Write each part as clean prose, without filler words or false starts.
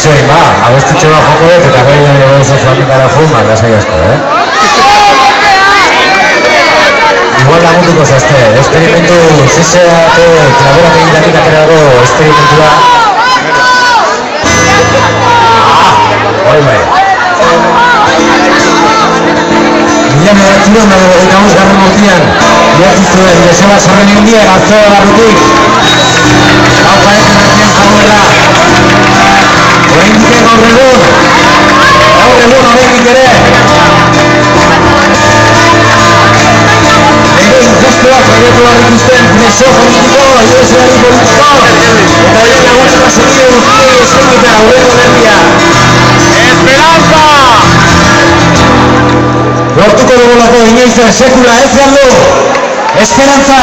abestitxoin ba, abestitxo bat joko dut eta goi oso flamikara joan, lasai asko, Igual lagunduko zazte, esperimentu zizeate laborategitatik aterago esperimentua. Hoi bai. Mila medatxiro, nagoetamuz garren urtean, idatzi zuen, Joseba Zorren India, Gaztoa barrutik. Hau paretzen urtean jagoela. Oraindik gaur egun, oraindik ere. Injustuak proiektu barrik usten, preso politiko, ibezelari politiko, eta horien lagunen basegide guztiei eskenita aurreko nervia. Esperanza! Lortuko dugulako inoiz sekula ez galdu! Esperanza!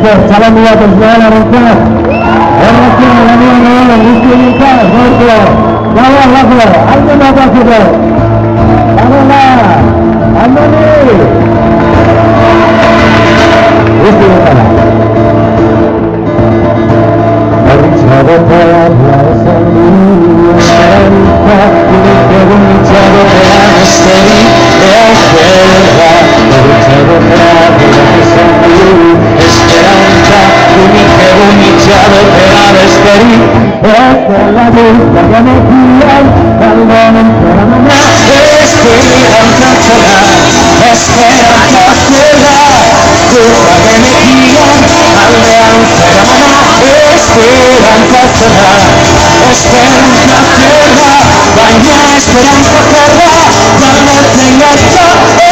Salam buat Israel Arafat. Errakan lamuan Muslimika Gordo. Bawah lagu. Ayo napa sudah. Mana? Andani. Muslimika. Dari sahabat Allah sendiri. Ini kebun jauh dari misteri. Dari sahabat Allah sendiri. Unificado per avesteri per la vita che mi guidan dall'uomo per la mamma esperanza sola esperanza sola quella che mi guidan alleanza per la mamma esperanza sola esperanza sola la mia esperanza sola quando tengo el perro